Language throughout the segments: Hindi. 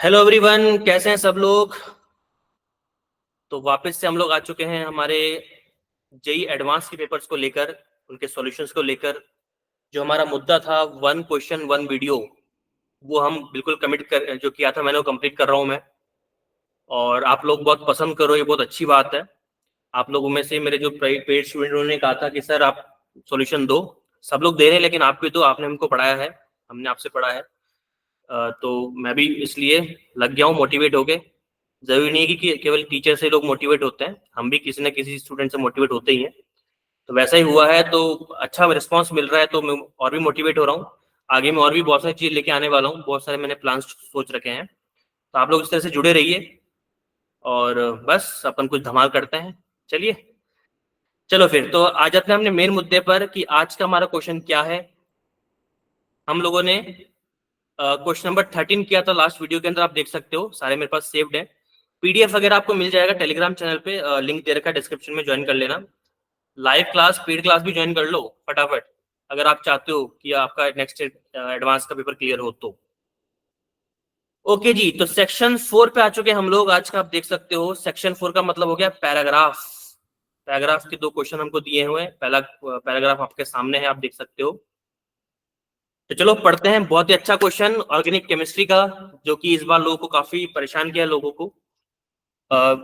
हेलो एवरीवन, कैसे हैं सब लोग। तो वापस से हम लोग आ चुके हैं हमारे जेई एडवांस के पेपर्स को लेकर, उनके सॉल्यूशंस को लेकर। जो हमारा मुद्दा था वन क्वेश्चन वन वीडियो, वो हम बिल्कुल कमिट कर जो किया था मैंने, वो कंप्लीट कर रहा हूँ मैं। और आप लोग बहुत पसंद करो, ये बहुत अच्छी बात है। आप लोगों में से मेरे जो पेड स्टूडेंट उन्होंने कहा था कि सर आप सॉल्यूशन दो। सब लोग दे रहे हैं, लेकिन आप भी दो, आपने हमको पढ़ाया है, हमने आपसे पढ़ा है। तो मैं भी इसलिए लग गया हूँ मोटिवेट होके। जरूरी नहीं है कि केवल टीचर से लोग मोटिवेट होते हैं, हम भी किसी न किसी स्टूडेंट से मोटिवेट होते ही हैं। तो वैसा ही हुआ है, तो अच्छा रिस्पांस मिल रहा है, तो मैं और भी मोटिवेट हो रहा हूँ। आगे मैं और भी बहुत सारी चीज लेके आने वाला हूँ, बहुत सारे मैंने प्लान्स सोच रखे हैं। तो आप लोग इस तरह से जुड़े रहिए और बस अपन कुछ धमाल करते हैं। चलिए, चलो फिर तो आ जाते हैं अपने मेन मुद्दे पर कि आज का हमारा क्वेश्चन क्या है। हम लोगों ने क्वेश्चन नंबर 13 किया था लास्ट वीडियो के अंदर, आप देख सकते हो, सारे मेरे पास सेव्ड है। पीडीएफ वगैरह आपको मिल जाएगा टेलीग्राम चैनल पे, लिंक दे रखा है डिस्क्रिप्शन में, ज्वाइन कर लेना। लाइव क्लास पेड क्लास भी ज्वाइन कर लो फटाफट, अगर आप चाहते हो कि आपका नेक्स्ट एडवांस का पेपर क्लियर हो तो। ओके जी, तो सेक्शन 4 पे आ चुके हैं हम लोग आज का। आप देख सकते हो सेक्शन 4 का मतलब हो गया पैराग्राफ। पैराग्राफ के दो क्वेश्चन हमको दिए हुए हैं। पहला पैराग्राफ आपके सामने है, आप देख सकते हो। तो चलो पढ़ते हैं। बहुत ही अच्छा क्वेश्चन ऑर्गेनिक केमिस्ट्री का, जो कि इस बार लोगों को काफी परेशान किया लोगों को। अ,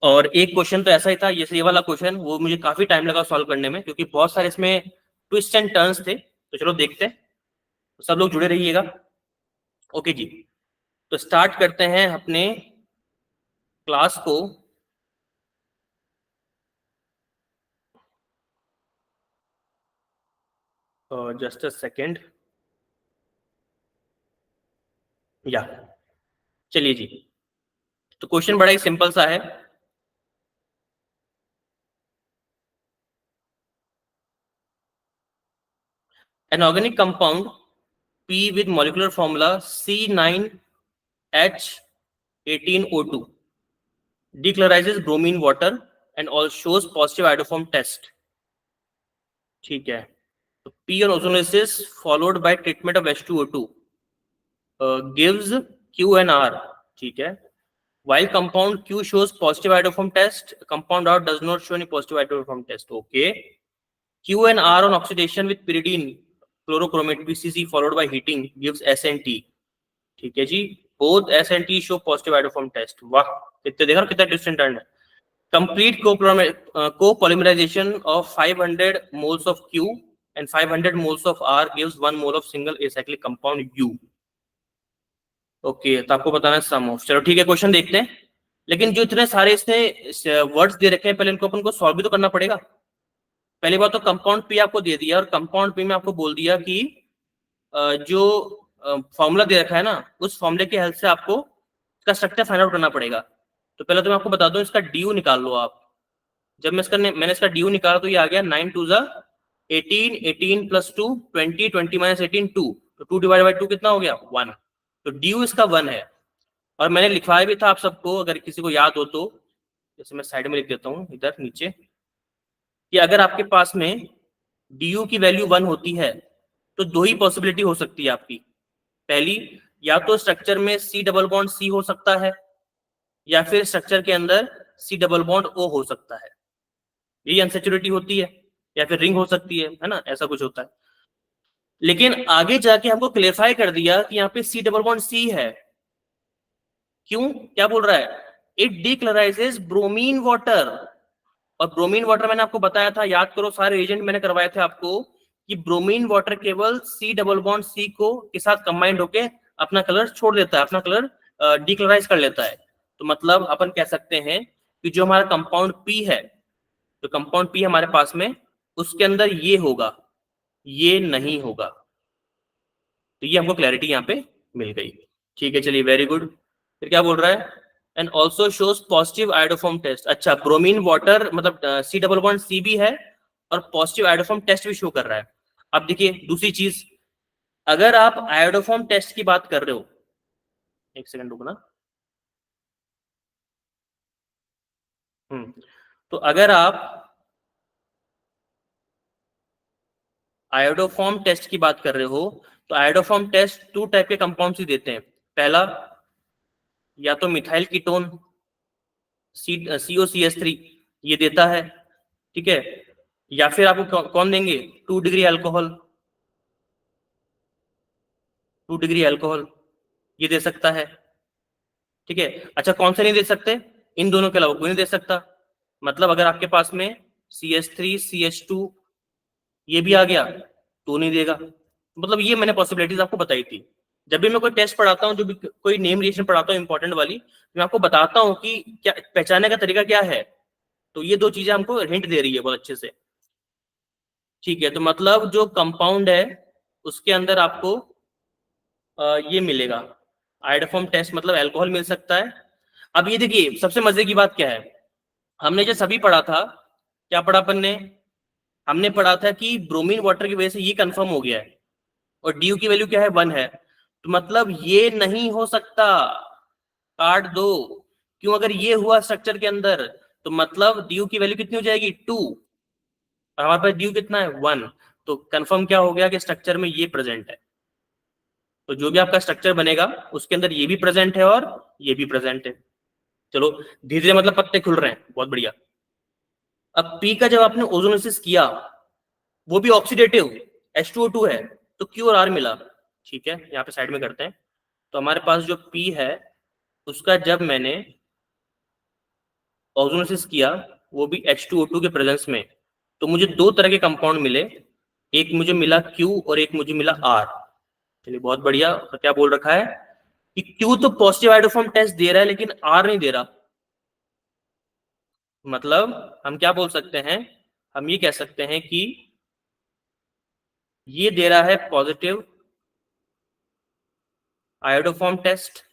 और एक क्वेश्चन तो ऐसा ही था, जैसे ये वाला क्वेश्चन, वो मुझे काफी टाइम लगा सॉल्व करने में, क्योंकि बहुत सारे इसमें ट्विस्ट एंड टर्न्स थे। तो चलो देखते हैं, तो सब लोग जुड़े रहिएगा। ओके जी, तो स्टार्ट करते हैं अपने क्लास को। जस्ट अ सेकेंड, या चलिए जी। तो क्वेश्चन बड़ा ही सिंपल सा है। An organic compound P with molecular formula C9H18O2 decolorizes bromine water and all shows positive iodoform test। ठीक है, तो P on ozonolysis followed by treatment of H2O2 gives Q and R। ठीक है, while compound Q shows positive iodoform test, compound R does not show any positive iodoform test। Okay, Q and R on oxidation with pyridine chlorochromate PCC followed by heating gives S and T। ठीक है जी, both S and T show positive iodoform test। वाह, कितने देखा कितना डिफरेंट टर्न है। Complete copolymerization of 500 moles of Q and 500 moles of R gives 1 mole of single acyclic compound U। Okay, तो आपको बताना है सम ऑफ। चलो ठीक है, क्वेश्चन देखते हैं। लेकिन जो इतने सारे इसने वर्ड्स दे रखे हैं, पहले इनको अपन को सॉल्व भी तो करना पड़ेगा। पहली बात तो कंपाउंड पी आपको दे दिया, और कंपाउंड पी में आपको बोल दिया कि जो फॉर्मूला दे रखा है ना, उस फॉर्मूले की हेल्प से आपको इसका स्ट्रक्चर फाइंड आउट करना पड़ेगा। तो पहले तो मैं आपको बता दूं, इसका ड्यू निकाल लो आप। जब मैंने इसका ड्यू निकाला, तो ये आ गया 9 2 18, 18 प्लस 2 20, 20 माइनस 18 2। तो 2 डिवाइड बाई 2 कितना हो गया? 1। तो ड्यू इसका 1 है। और मैंने लिखवाया भी था आप सबको, अगर किसी को याद हो तो। जैसे मैं साइड में लिख देता हूँ इधर नीचे, कि अगर आपके पास में डी की वैल्यू 1 होती है, तो दो ही पॉसिबिलिटी हो सकती है आपकी। पहली, या तो स्ट्रक्चर में C डबल बॉन्ड C हो सकता है, या फिर स्ट्रक्चर के अंदर C डबल बॉन्ड O हो सकता है। यही अनसेचुरिटी होती है, या फिर रिंग हो सकती है ना, ऐसा कुछ होता है। लेकिन आगे जाके हमको क्लियरफाई कर दिया कि यहाँ पे C डबल बॉन्ड C है। क्यों, क्या बोल रहा है? It decolorizes bromine water. और ब्रोमीन वाटर मैंने आपको बताया था, याद करो, सारे एजेंट मैंने करवाए थे आपको, कि ब्रोमीन वाटर केवल C डबल बॉन्ड C को के साथ कंबाइंड होके अपना कलर छोड़ देता है, अपना कलर डिक्लोराइज कर लेता है। तो मतलब अपन कह सकते हैं कि जो हमारा कंपाउंड P है, जो कंपाउंड P हमारे पास में, उसके अंदर ये होगा, ये नहीं होगा। तो ये हमको क्लैरिटी यहाँ पे मिल गई। ठीक है, चलिए, वेरी गुड। फिर क्या बोल रहा है? And also shows positive iodoform test. अच्छा, ब्रोमीन वाटर मतलब C डबल बॉन्ड C भी है, और पॉजिटिव आयोडोफॉर्म टेस्ट भी शो कर रहा है। अब देखिए दूसरी चीज, अगर आप आयोडोफॉर्म टेस्ट की बात कर रहे हो, एक सेकंड रुकना। तो अगर आप आयोडोफॉर्म टेस्ट की बात कर रहे हो, तो आयोडोफॉर्म टेस्ट 2 टाइप के कंपाउंड्स ही देते हैं। पहला, या तो मिथाइल कीटोन COCH3 ये देता है, ठीक है, या फिर आपको कौन देंगे 2 डिग्री अल्कोहल, 2 डिग्री अल्कोहल ये दे सकता है, ठीक है। अच्छा कौन से नहीं दे सकते, इन दोनों के अलावा कोई नहीं दे सकता। मतलब अगर आपके पास में CH3 CH2 ये भी आ गया तो नहीं देगा। मतलब ये मैंने पॉसिबिलिटीज आपको बताई थी। जब भी मैं कोई टेस्ट पढ़ाता हूँ, जो भी कोई नेम रिएक्शन पढ़ाता हूँ इंपॉर्टेंट वाली, मैं आपको बताता हूँ कि क्या पहचानने का तरीका क्या है। तो ये दो चीजें हमको हिंट दे रही है बहुत अच्छे से, ठीक है। तो मतलब जो कंपाउंड है उसके अंदर आपको ये मिलेगा आयोडोफॉर्म टेस्ट, मतलब अल्कोहल मिल सकता है। अब ये देखिए सबसे मजे की बात क्या है, हमने जो सभी पढ़ा था, क्या पढ़ा अपन ने, हमने पढ़ा था कि ब्रोमीन वाटर की वजह से ये कंफर्म हो गया है, और डी की वैल्यू क्या है 1 है। तो मतलब ये नहीं हो सकता, काट दो। क्यों, अगर ये हुआ स्ट्रक्चर के अंदर तो मतलब डी की वैल्यू कितनी हो जाएगी 2, और हमारे पास डी कितना है 1। तो कंफर्म क्या हो गया कि स्ट्रक्चर में ये प्रेजेंट है। तो जो भी आपका स्ट्रक्चर बनेगा उसके अंदर ये भी प्रेजेंट है और ये भी प्रेजेंट है। चलो धीरे धीरे मतलब पत्ते खुल रहे हैं, बहुत बढ़िया। अब पी का जब आपने ओजोनोसिस किया, वो भी ऑक्सीडेटिव H2O2 है, तो क्यू और आर मिला, ठीक है। यहाँ पे साइड में करते हैं। तो हमारे पास जो पी है उसका जब मैंने ओजोनोसिस किया, वो भी H2O2 के प्रेजेंस में, तो मुझे दो तरह के कंपाउंड मिले, एक मुझे मिला Q और एक मुझे मिला R। चलिए बहुत बढ़िया। तो क्या बोल रखा है कि Q तो पॉजिटिव आइडोफॉर्म टेस्ट दे रहा है लेकिन R नहीं दे रहा। मतलब हम क्या बोल सकते हैं, हम ये कह सकते हैं कि ये दे रहा है पॉजिटिव आयोडोफॉर्म टेस्ट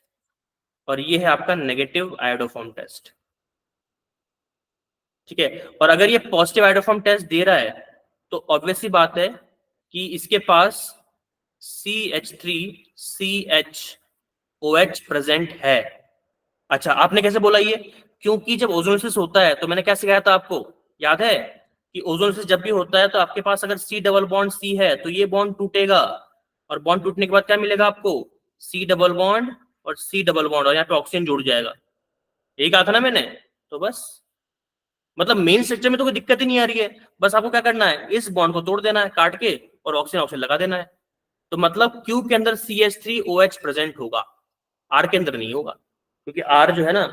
और ये है आपका नेगेटिव आयोडोफॉर्म टेस्ट, ठीक है। और अगर ये पॉजिटिव आयोडोफॉर्म टेस्ट दे रहा है तो ऑब्वियसली बात है कि इसके पास CH3CHOH प्रेजेंट है। अच्छा आपने कैसे बोला ये, क्योंकि जब ओजोनोसिस होता है तो मैंने क्या सिखाया था आपको, याद है कि ओजोनोसिस जब भी होता है तो आपके पास अगर C डबल बॉन्ड C है तो ये बॉन्ड टूटेगा, और बॉन्ड टूटने के बाद क्या मिलेगा आपको C डबल बॉन्ड और C डबल बॉन्ड, और यहाँ पे ऑक्सीजन जुड़ जाएगा। यही कहा था ना मैंने। तो बस मतलब मेन स्ट्रक्चर में तो कोई दिक्कत ही नहीं आ रही है, बस आपको क्या करना है इस बॉन्ड को तोड़ देना है काट के, और ऑक्सीजन ऑक्सीजन लगा देना है। तो मतलब क्यू के अंदर CH3OH प्रेजेंट होगा, आर के अंदर नहीं होगा, क्योंकि आर जो है ना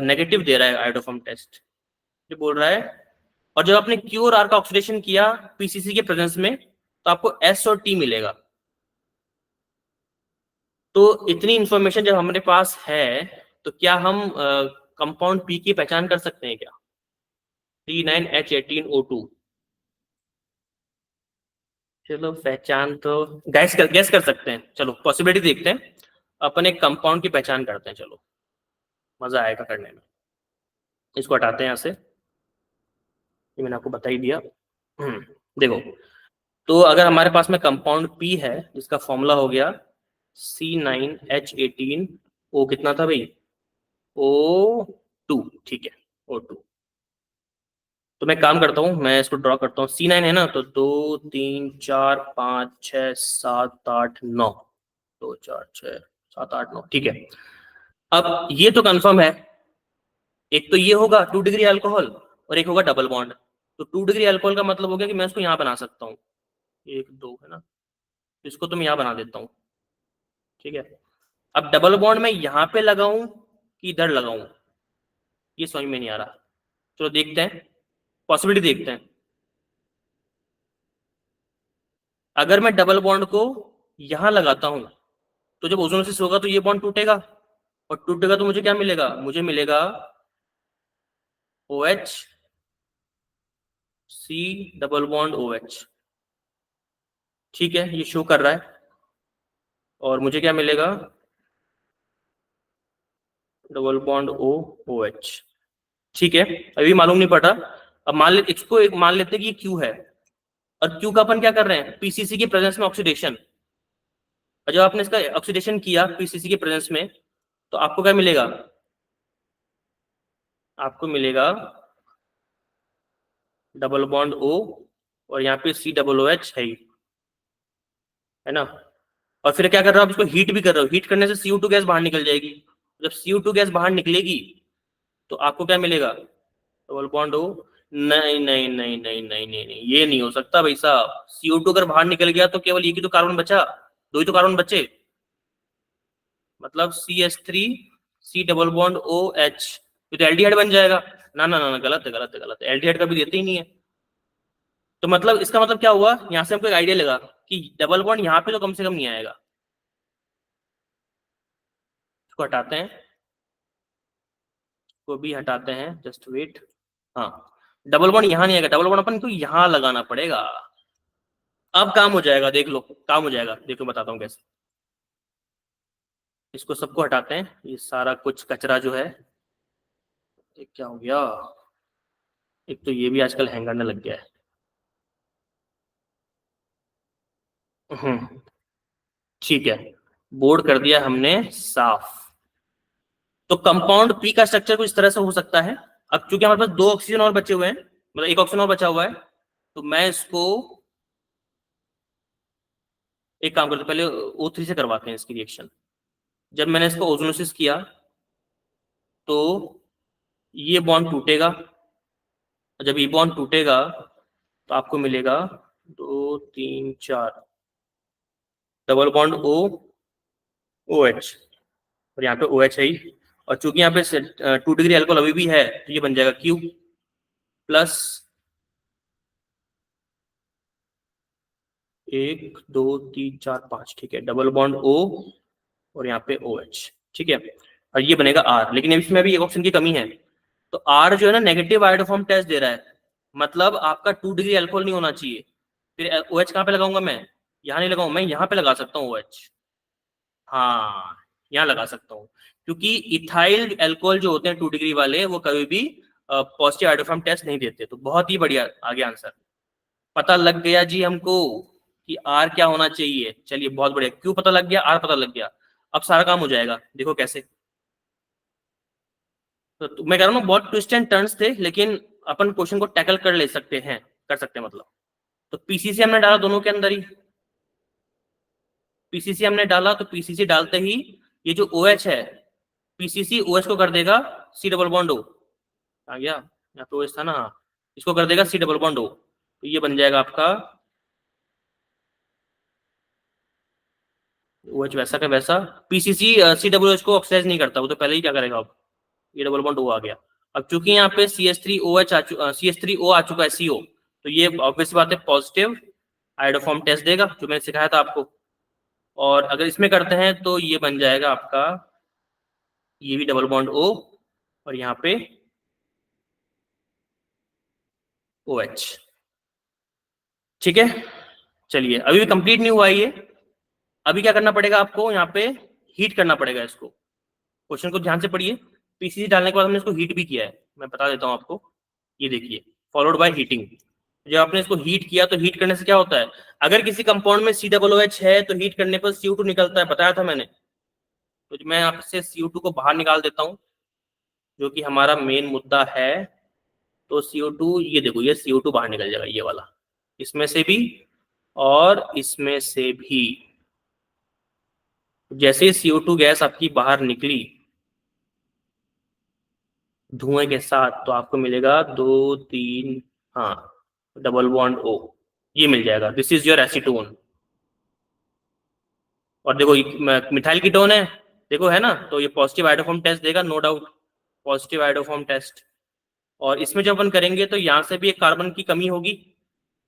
नेगेटिव दे रहा है आयोडोफॉर्म टेस्ट, जो बोल रहा है। और जब आपने क्यू और आर का ऑक्सीडेशन किया पीसीसी के प्रेजेंस में तो आपको एस और टी मिलेगा। तो इतनी इंफॉर्मेशन जब हमारे पास है तो क्या हम कंपाउंड पी की पहचान कर सकते हैं क्या, C9H18O2। चलो पहचान तो गैस कर सकते हैं, चलो पॉसिबिलिटी देखते हैं। अपन एक कंपाउंड की पहचान करते हैं, चलो मजा आएगा करने में। इसको हटाते हैं यहाँ से, ये मैंने आपको बता ही दिया। देखो, तो अगर हमारे पास में कंपाउंड पी है जिसका फॉर्मूला हो गया C9H18O, कितना था भाई O2, ठीक है O2। तो मैं काम करता हूँ, मैं इसको ड्रॉ करता हूँ। C9 है ना, तो 2 3 4 5 6 7 8 9, 2 4 6 7 8 9, ठीक है। अब ये तो कंफर्म है, एक तो ये होगा 2 डिग्री अल्कोहल और एक होगा डबल बॉन्ड। तो 2 डिग्री अल्कोहल का मतलब हो गया कि मैं इसको यहाँ बना सकता हूँ, 1 2 है ना, इसको तो मैं यहाँ बना देता हूँ, ठीक है। अब डबल बॉन्ड मैं यहाँ पे लगाऊं कि इधर लगाऊं, ये समझ में नहीं आ रहा। चलो देखते हैं, पॉसिबिलिटी देखते हैं। अगर मैं डबल बॉन्ड को यहाँ लगाता हूं तो जब ओजोनोसिस होगा तो ये बॉन्ड टूटेगा, और टूटेगा तो मुझे क्या मिलेगा, मुझे मिलेगा OH C double bond OH, ठीक है ये शो कर रहा है। और मुझे क्या मिलेगा डबल बॉन्ड OH, ठीक है। अभी मालूम नहीं पड़ा। अब मान ले इसको एक मान लेते हैं कि ये क्यू है, और क्यू का अपन क्या कर रहे हैं पीसीसी के प्रेजेंस में ऑक्सीडेशन। और जब आपने इसका ऑक्सीडेशन किया पीसीसी के प्रेजेंस में तो आपको क्या मिलेगा, आपको मिलेगा डबल बॉन्ड O, और यहाँ पे C डबल OH है ना। और फिर क्या कर रहे हो आप, इसको हीट भी कर रहे हो, हीट करने से CO2 गैस बाहर निकल जाएगी, जब CO2 गैस बाहर निकलेगी तो आपको क्या मिलेगा? Double bond O। नहीं नहीं नहीं नहीं नहीं नहीं नहीं, ये नहीं हो सकता भाई साहब। CO2 अगर बाहर निकल गया तो केवल एक ही तो कार्बन बचा, दो ही तो कार्बन बचे, मतलब CH3 C double bond OH, ये तो एल्डिहाइड बन जाएगा। ना ना ना ना, गलत है गलत है गलत है, एल्डिहाइड का भी देते ही नहीं है। तो मतलब इसका मतलब क्या हुआ, यहां से हमको एक आइडिया लगा कि डबल बॉन्ड यहाँ पे तो कम से कम नहीं आएगा। इसको हटाते हैं, को भी हटाते हैं, जस्ट वेट। हाँ, डबल बॉन्ड यहाँ नहीं आएगा, डबल बॉन्ड अपन को यहाँ लगाना पड़ेगा। अब काम हो जाएगा, देख लो काम हो जाएगा, देखो बताता हूँ कैसे। इसको सबको हटाते हैं, ये सारा कुछ कचरा जो है। ये क्या हो गया, एक तो ये भी आजकल हैंग करने लग गया है। हम्म, ठीक है, बोर्ड कर दिया हमने साफ। तो कंपाउंड पी का स्ट्रक्चर कुछ इस तरह से हो सकता है। अब क्योंकि हमारे पास दो ऑक्सीजन और बचे हुए हैं, मतलब एक ऑक्सीजन और बचा हुआ है, तो मैं इसको एक काम करते, पहले O3 से करवाते हैं इसकी रिएक्शन। जब मैंने इसको ओजोनोसिस किया तो ये बॉन्ड टूटेगा, जब ये बॉन्ड टूटेगा तो आपको मिलेगा 2 3 4 डबल बॉन्ड O OH, और यहाँ पे OH है ही। और चूंकि यहाँ पे 2 डिग्री अल्कोहल अभी भी है तो ये बन जाएगा Q प्लस 1 2 3 4 5, ठीक है, डबल बॉन्ड O और यहाँ पे OH, ठीक है। और ये बनेगा R, लेकिन इसमें भी एक ऑप्शन की कमी है। तो R जो है ना नेगेटिव आयोडोफॉर्म टेस्ट दे रहा है, मतलब आपका 2 डिग्री अल्कोहल नहीं होना चाहिए। फिर OH कहाँ पे लगाऊंगा मैं? यहाँ नहीं लगाऊंगा, मैं यहाँ पे लगा सकता हूँ OH। हाँ, यहाँ लगा सकता हूँ, क्योंकि इथाइल अल्कोहल जो होते हैं 2 डिग्री वाले वो कभी भी पॉजिटिव आयोडोफॉर्म टेस्ट नहीं देते। तो बहुत ही बढ़िया, आगे आंसर पता लग गया जी हमको कि आर क्या होना चाहिए। चलिए बहुत बढ़िया, क्यों पता लग गया, आर पता लग गया। अब सारा काम हो जाएगा, देखो कैसे। तो मैं कह रहा हूँ बहुत ट्विस्ट एंड टर्न्स थे, लेकिन अपन क्वेश्चन को टैकल कर ले सकते हैं, कर सकते हैं मतलब। तो पीसीसी हमने डाला दोनों के अंदर ही, पीसीसी हमने डाला, तो पीसीसी डालते ही ये जो OH है, पीसीसी OH को कर देगा C डबल बॉन्ड O। आ गया, यहाँ पे OH था ना, हाँ, इसको कर देगा C डबल बॉन्ड O, तो ये बन जाएगा आपका OH वैसा का वैसा। पीसीसी COOH को ऑक्सीडाइज नहीं करता, वो तो पहले ही क्या करेगा, अब ये डबल बॉन्ड O आ गया। अब चूंकि यहाँ पे CH3OH CH3O आ चुका है CO, तो ये ऑब्वियस बात है पॉजिटिव आयोडोफॉर्म टेस्ट देगा, जो मैंने सिखाया था आपको। और अगर इसमें करते हैं तो ये बन जाएगा आपका, ये भी डबल बॉन्ड O और यहाँ पे OH, ठीक है। चलिए अभी भी कंप्लीट नहीं हुआ ये, अभी क्या करना पड़ेगा आपको, यहाँ पे हीट करना पड़ेगा इसको। क्वेश्चन को ध्यान से पढ़िए, पीसीसी डालने के बाद हमने इसको हीट भी किया है, मैं बता देता हूँ आपको। ये देखिए, फॉलोड बाय हीटिंग। जब आपने इसको हीट किया तो हीट करने से क्या होता है, अगर किसी कंपाउंड में COOH है तो हीट करने पर CO2 निकलता है, बताया था मैंने। तो मैं आपसे CO2 को बाहर निकाल देता हूँ, जो कि हमारा मेन मुद्दा है। तो CO2, ये देखो, ये CO2 बाहर निकल जाएगा, ये वाला, इसमें से भी और इसमें से भी। जैसे ही CO2 गैस आपकी बाहर निकली धुएं के साथ, तो आपको मिलेगा 2 3, हाँ, डबल बॉन्ड O, ये मिल जाएगा। This is your acetone. और देखो मिथाइल कीटोन है, देखो है ना, तो ये पॉजिटिव आयोडोफॉर्म टेस्ट देगा, no doubt, positive iodoform test. और इसमें जब अपन करेंगे तो यहाँ से भी एक कार्बन की कमी होगी,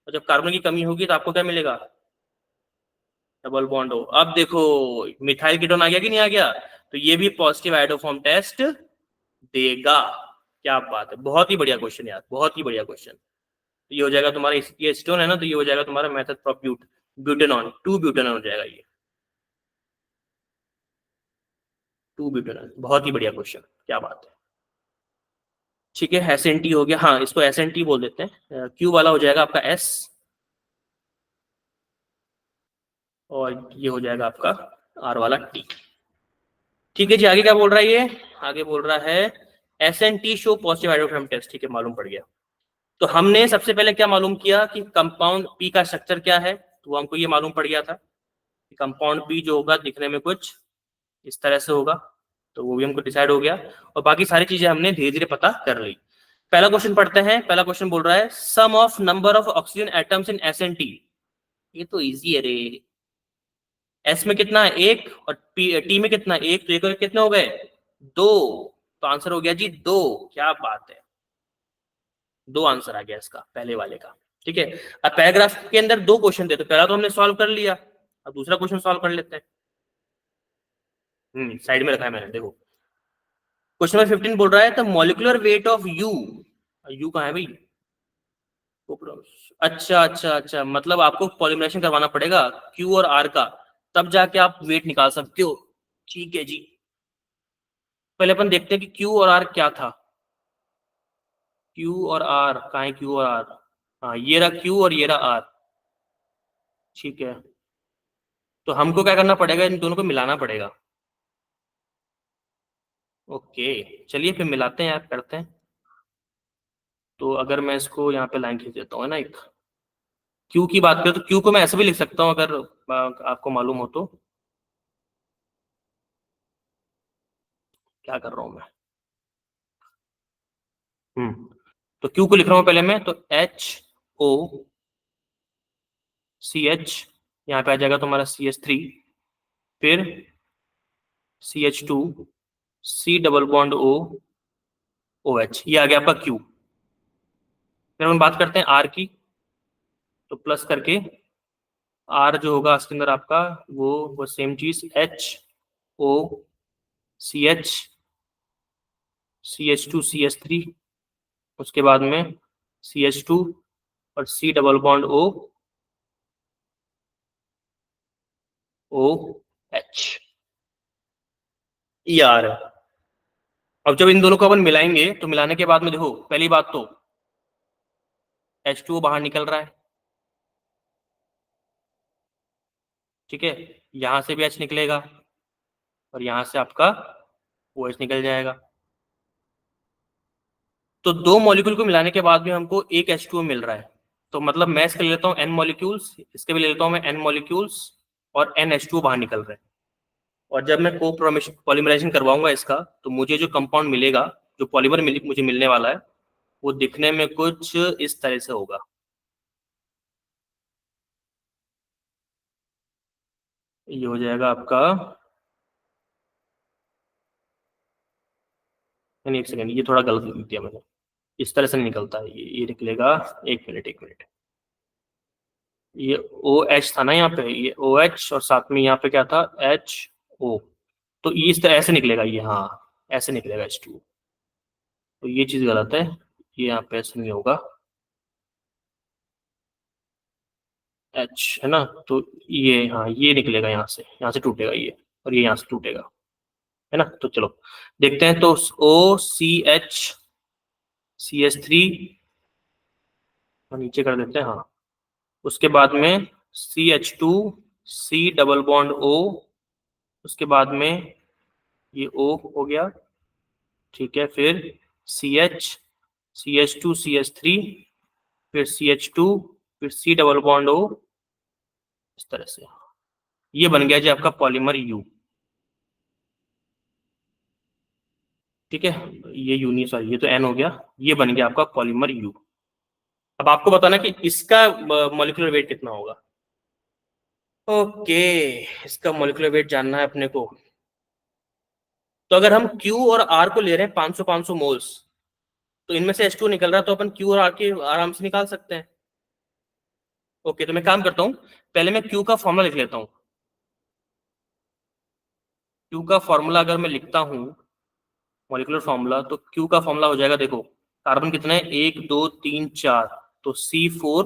और जब कार्बन की कमी होगी तो आपको क्या मिलेगा, डबल बॉन्ड O। अब देखो मिथाइल कीटोन आ गया कि नहीं आ गया, तो ये भी पॉजिटिव आयोडोफॉर्म टेस्ट देगा। क्या बात है, बहुत ही बढ़िया क्वेश्चन यार, बहुत ही बढ़िया क्वेश्चन। तो ये हो जाएगा तुम्हारा, ये स्टोन है ना, तो ये हो जाएगा तुम्हारा मेथड फॉर ब्यूटेनॉन, 2 ब्यूटेनॉन हो जाएगा ये, 2 ब्यूटेनॉन। बहुत ही बढ़िया क्वेश्चन, क्या बात है। ठीक है, SNT हो गया, हाँ इसको SNT बोल देते हैं। Q वाला हो जाएगा आपका S, और ये हो जाएगा आपका R वाला T। ठीक है जी, आगे क्या बोल रहा है ये, आगे बोल रहा है SNT शो पॉजिटिव हाइड्रोफोरम टेस्ट, ठीक है, मालूम पड़ गया। तो हमने सबसे पहले क्या मालूम किया कि कंपाउंड P का स्ट्रक्चर क्या है, तो हमको ये मालूम पड़ गया था कि कंपाउंड P जो होगा दिखने में कुछ इस तरह से होगा। तो वो भी हमको डिसाइड हो गया, और बाकी सारी चीजें हमने धीरे धीरे पता कर ली। पहला क्वेश्चन पढ़ते हैं। पहला क्वेश्चन बोल रहा है sum of number of oxygen atoms in S and T. ये तो इजी है रे। एस में कितना है? एक। और टी में कितना है? एक। तो एक और कितने हो गए? दो। तो आंसर हो गया जी दो। क्या बात है, दो आंसर आ गया इसका, पहले वाले का। ठीक है। अब पैराग्राफ के अंदर दो क्वेश्चन थे, तो पहला तो हमने सॉल्व कर लिया, अब दूसरा क्वेश्चन सॉल्व कर लेते हैं। साइड में रखा है मैंने, देखो। क्वेश्चन नंबर 15 बोल रहा है the molecular weight of you. You कहाँ है भाई? अच्छा अच्छा अच्छा, मतलब आपको पॉलीमराइजेशन करवाना पड़ेगा क्यू और आर का, तब जाके आप वेट निकाल सकते हो। ठीक है जी। पहले अपन देखते हैं कि क्यू और आर क्या था। क्यू और आर कहाँ है? क्यू और आर, हाँ ये रहा क्यू और ये रहा आर। ठीक है। तो हमको क्या करना पड़ेगा? इन दोनों को मिलाना पड़ेगा। ओके, चलिए फिर मिलाते हैं यार, करते हैं। तो अगर मैं इसको यहाँ पे लाइन खींच देता हूँ, है ना, एक क्यू की बात करें तो क्यू को मैं ऐसे भी लिख सकता हूँ, अगर आपको मालूम हो तो। क्या कर रहा हूँ मैं? हम्म तो क्यू को लिख रहा हूँ पहले मैं, तो HO CH, यहाँ पे आ जाएगा तुम्हारा CH3, फिर CH2 C double bond O OH, ये आ गया आपका क्यू। फिर हम बात करते हैं आर की, तो प्लस करके आर जो होगा इसके अंदर आपका, वो सेम चीज HO CH CH2 CH3, उसके बाद में CH2 और C डबल बॉन्ड OH, ये आ रहा है। अब जब इन दोनों को अपन मिलाएंगे, तो मिलाने के बाद में देखो, पहली बात तो H2O बाहर निकल रहा है। ठीक है। यहां से भी H निकलेगा, और यहां से आपका OH निकल जाएगा। तो दो मॉलिक्यूल को मिलाने के बाद भी हमको एक H2O मिल रहा है। तो मतलब मैं इसके ले लेता हूँ N मॉलिक्यूल्स, इसके भी ले लेता हूँ मैं N मॉलिक्यूल्स, और N H2O बाहर निकल रहे हैं। और जब मैं को पॉलीमराइजेशन करवाऊंगा इसका, तो मुझे जो कंपाउंड मिलेगा, जो पॉलीमर मुझे मिलने वाला है, वो दिखने में कुछ इस तरह से होगा। ये हो जाएगा आपका, नहीं एक सेकंड, ये थोड़ा गलत लिख दिया मैंने। इस तरह से नहीं निकलता है, ये निकलेगा। एक मिनट एक मिनट। ये ओ एच था ना यहाँ पे, ये ओ एच, और साथ में यहाँ पे क्या था? HO। तो ये इस तरह ऐसे निकलेगा ये, हाँ ऐसे निकलेगा H2। तो ये चीज गलत है, ये यहाँ पे ऐसे नहीं होगा। H है ना, तो ये, हाँ ये निकलेगा यहाँ से टूटेगा ये, और ये यहाँ से टूटेगा, है ना। तो चलो देखते हैं। तो OCH CH3, और नीचे कर देते हैं, हाँ। उसके बाद में CH2 C double bond O, उसके बाद में ये O हो गया। ठीक है। फिर CH CH2 CH3, फिर CH2, फिर C डबल बॉन्ड O, इस तरह से। ये बन गया जी आपका पॉलीमर U। ठीक है। ये यू नहीं, सॉरी, ये तो N हो गया। ये बन गया आपका पॉलीमर U। अब आपको बताना कि इसका मॉलिक्यूलर वेट कितना होगा। ओके, इसका मॉलिक्यूलर वेट जानना है अपने को। तो अगर हम Q और R को ले रहे हैं 500 500 मोल्स, तो इनमें से H2 निकल रहा है, तो अपन Q और R के आराम से निकाल सकते हैं। ओके, तो मैं काम करता हूँ, पहले मैं Q का फॉर्मूला लिख लेता हूँ। Q का फॉर्मूला अगर मैं लिखता हूँ, मॉलिक्यूलर फॉर्मूला, तो Q का फॉर्मूला हो जाएगा, देखो कार्बन कितने हैं? 1 2 3 4, तो C4।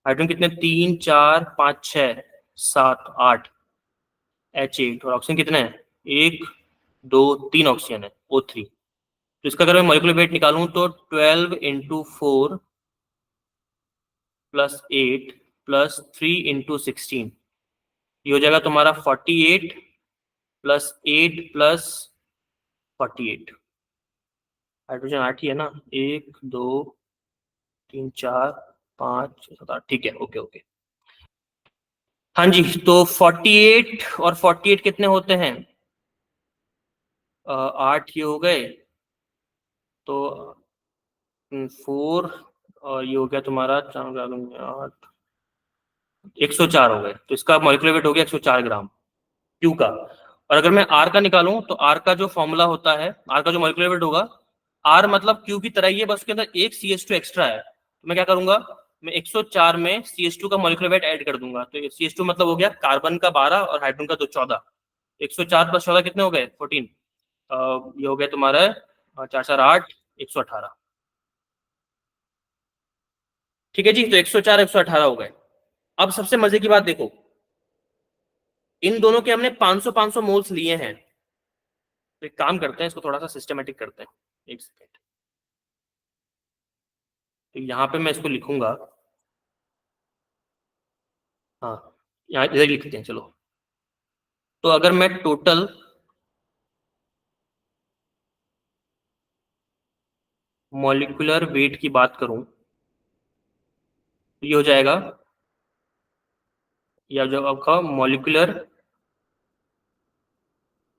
हाइड्रोजन कितने? 3 4 5 6 7 8, H8। और ऑक्सीजन कितने हैं? 1 2 3 ऑक्सीजन है, O3। तो इसका अगर मैं मॉलिक्यूलर वेट निकालूं, तो 12 × 4 + 8 + 3 × 16, ये हो जाएगा तुम्हारा 48 + 8 + 48। हाइड्रोजन 8 ही है ना? 1 2 3 4 5 6 7 8, ठीक है। Okay okay. हाँ जी, तो 48 और 48 कितने होते हैं? 8 ये हो गए, तो 4 और ये हो गया तुम्हारा 8, 104 हो गए। तो इसका मॉलिक्यूलर वेट हो गया 104 ग्राम क्यू का। और अगर मैं आर का निकालूं तो आर का जो फॉर्मूला होता है, आर का जो मॉलिक्यूलर वेट होगा, आर मतलब क्यू की तरह ही है, बस उसके अंदर एक CH2 एक्स्ट्रा है। तो मैं क्या करूंगा, मैं 104 में CH2 का मॉलिक्यूलर वेट ऐड कर दूंगा। तो CH2 मतलब हो गया कार्बन का 12 और हाइड्रोजन का 14। 104 प्लस 14 कितने हो गए, 14। ये हो गया तुम्हारा 4 4 8, 118। ठीक है जी, तो 104 118 हो गए। अब सबसे मजे की बात देखो, इन दोनों के हमने 500 500 मोल्स लिए हैं। तो एक काम करते हैं, इसको थोड़ा सा सिस्टमेटिक करते हैं। एक सेकेंड, तो यहाँ पे मैं इसको लिखूंगा। हाँ, यहाँ इधर लिखते हैं चलो। तो अगर मैं टोटल मॉलिक्यूलर वेट की बात करूं तो ये हो जाएगा, या जो आपका मॉलिक्यूलर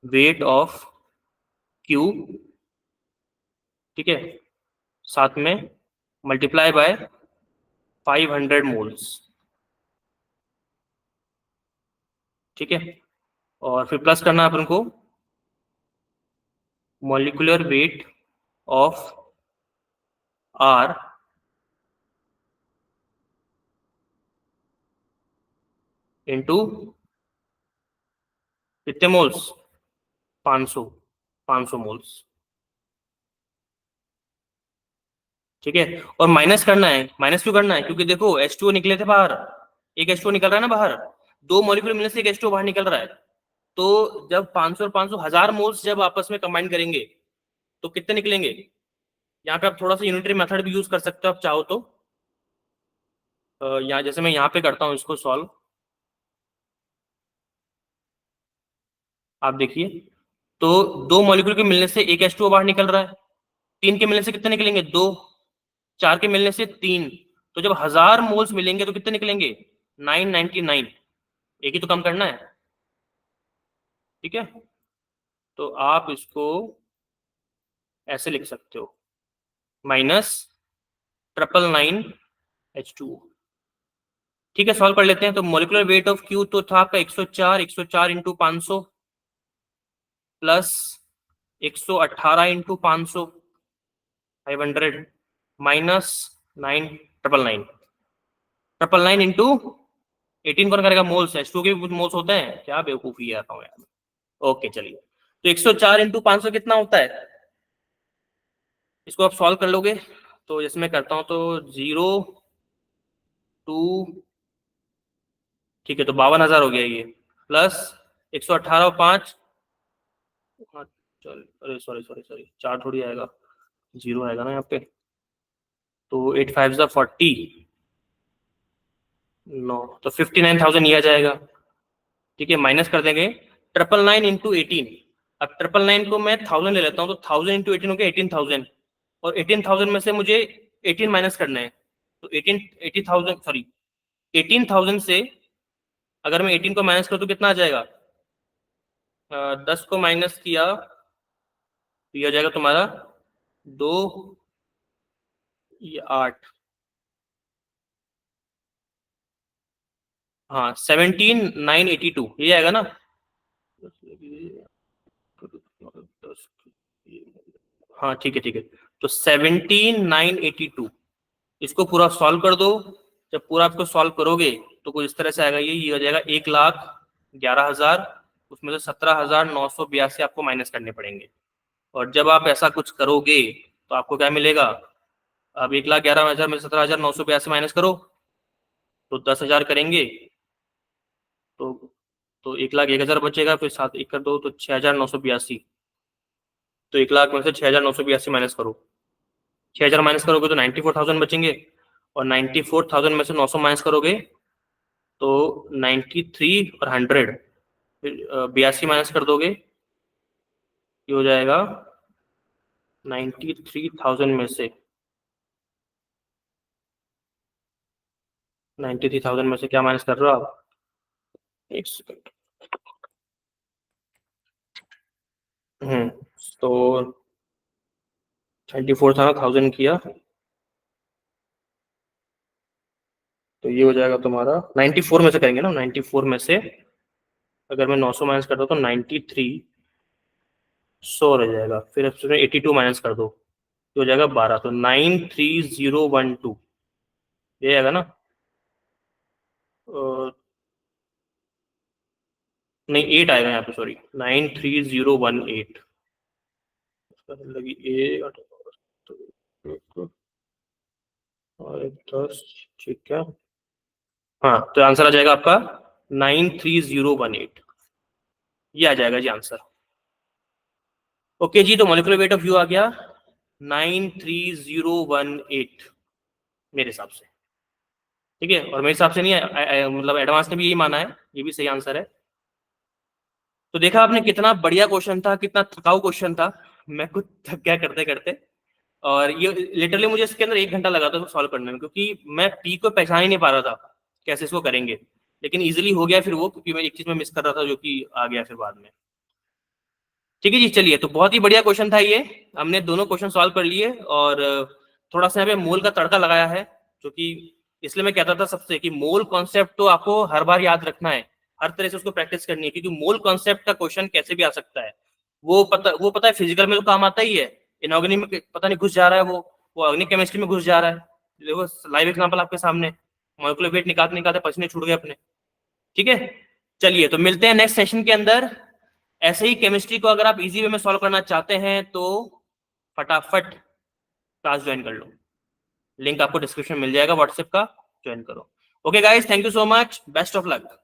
वेट ऑफ क्यू, ठीक है, साथ में मल्टीप्लाई बाय 500 मोल्स, ठीक है। और फिर प्लस करना है अपन को molecular weight of R into कितने मोल्स, 500, 500 मोल्स, ठीक है। और माइनस करना है, माइनस क्यों करना है, क्योंकि देखो H2O निकले थे बाहर, एक H2O निकल रहा है ना बाहर, दो मॉलिक्यूल मिलने से एक H2O बाहर निकल रहा है। तो जब 500 और 500 1000 मोल्स जब आपस में कंबाइन करेंगे तो कितने निकलेंगे। यहाँ पे आप थोड़ा सा यूनिटरी मेथड भी यूज कर सकते हो आप चाहो तो। यहाँ जैसे मैं यहाँ पे करता हूँ इसको सॉल्व, आप देखिए। तो दो मॉलिक्यूल के मिलने से एक H2O बाहर निकल रहा है, तीन के मिलने से कितने निकलेंगे, दो, चार के मिलने से तीन। तो जब 1000 मोल्स मिलेंगे तो कितने निकलेंगे, 999। एक ही तो कम करना है, ठीक है। तो आप इसको ऐसे लिख सकते हो, माइनस 999H2O। ठीक है, सॉल्व कर लेते हैं। तो मोलिकुलर वेट ऑफ क्यू तो था आपका 104, 104 into 500 plus 118 into 500, 500 minus 999, 999 into 18 कौन करेगा, मोल्स, H2 के भी कुछ मोल्स होते हैं, क्या बेवकूफी आता हूँ यार। ओके चलिए, तो 104 इंटू 500 कितना होता है, इसको आप सॉल्व कर लोगे। तो जैसे मैं करता हूँ तो 0 2, ठीक है, तो 52,000 हो गया ये, प्लस 118 और 5, हाँ, चल, अरे सॉरी सॉरी सॉरी, चार थोड़ी आएगा, जीरो आएगा ना यहाँ पे। तो 8 5 ज़ा 40, नो, तो 59,000 ये आ जाएगा, ठीक है। माइनस कर देंगे 999 इंटू 18। अब 999 को मैं 1000 ले लेता हूँ, तो 1000 इंटू 18 हो गया 18,000। और 18,000 में से मुझे 18 माइनस करना है। तो 80,000 सॉरी, 18,000 से अगर मैं 18 को माइनस करूँ तो कितना आ जाएगा, 10 को माइनस किया तो ये हो जाएगा तुम्हारा 2, ये 8, हाँ 17,982 ये आएगा ना। हाँ ठीक है ठीक है, तो 17,982, इसको पूरा सॉल्व कर दो। जब पूरा आपको सॉल्व करोगे तो कुछ इस तरह से आएगा, ये हो जाएगा 1,11,000, उसमें से 17,982 आपको माइनस करने पड़ेंगे। और जब आप ऐसा कुछ करोगे तो आपको क्या मिलेगा, अब 1,11,000 में 17,982 माइनस करो तो 10,000 करेंगे, तो 1,01,000 बचेगा, फिर 7 1 कर दो तो 6,982। तो 1,00,000 में से 6,982 माइनस करो, 6,000 माइनस करोगे तो 94,000 बचेंगे। और 94,000 में से 900 माइनस करोगे तो 93 और 100, फिर 82 माइनस कर दोगे, ये हो जाएगा 93,000 में से, 93,000 में से क्या माइनस कर रहे हो आप, एक सेकंड। तो 24,000 किया तो ये हो जाएगा तुम्हारा 94 में से करेंगे ना, 94 में से अगर मैं 900 माइनस करता हूँ तो 93 100 रह जाएगा, फिर उसमें 82 माइनस कर दो तो हो जाएगा 12, तो 93012 ये आएगा ना। नहीं 8 आएगा यहाँ पे, सॉरी 93018 लगी ए और 10, ठीक है। हाँ तो आंसर आ जाएगा आपका 93018, ये आ जाएगा जी आंसर। ओके जी, तो मॉलिक्यूलर वेट ऑफ यू आ गया 93018 मेरे हिसाब से, ठीक है। और मेरे हिसाब से नहीं है, मतलब एडवांस ने भी यही माना है, ये भी सही आंसर है। तो देखा आपने कितना बढ़िया क्वेश्चन था, कितना थकाऊ क्वेश्चन था, मैं खुद थक गया करते करते। और ये लिटरली मुझे इसके अंदर 1 घंटा लगा था सॉल्व करने में, क्योंकि मैं पी को पहचान ही नहीं पा रहा था कैसे इसको करेंगे, लेकिन इजीली हो गया फिर वो, क्योंकि मैं एक चीज में मिस कर रहा था जो कि आ गया फिर बाद में। ठीक है जी, चलिए, तो बहुत ही बढ़िया क्वेश्चन था ये, हमने दोनों क्वेश्चन सॉल्व कर लिए और थोड़ा सा यहाँ पे मोल का तड़का लगाया है, जो कि इसलिए मैं कहता था सबसे कि मोल कॉन्सेप्ट तो आपको हर बार याद रखना है, हर तरह से उसको प्रैक्टिस करनी है, क्योंकि मोल कॉन्सेप्ट का क्वेश्चन कैसे भी आ सकता है। वो पता है फिजिकल में तो काम आता ही है, इनऑर्गेनिक में पता नहीं घुस जा रहा है, वो ऑर्गेनिक केमिस्ट्री में घुस जा रहा है। देखो लाइव एग्जांपल आपके सामने, मॉलिक्यूलर वेट निकालते निकालते पसीने छूट गए अपने। ठीक है, चलिए तो मिलते हैं नेक्स्ट सेशन के अंदर। ऐसे ही केमिस्ट्री को अगर आप इजी वे में सॉल्व करना चाहते हैं तो फटाफट क्लास ज्वाइन कर लो, लिंक आपको डिस्क्रिप्शन मिल जाएगा व्हाट्सएप का, ज्वाइन करो। Okay guys, thank you so much, best of luck.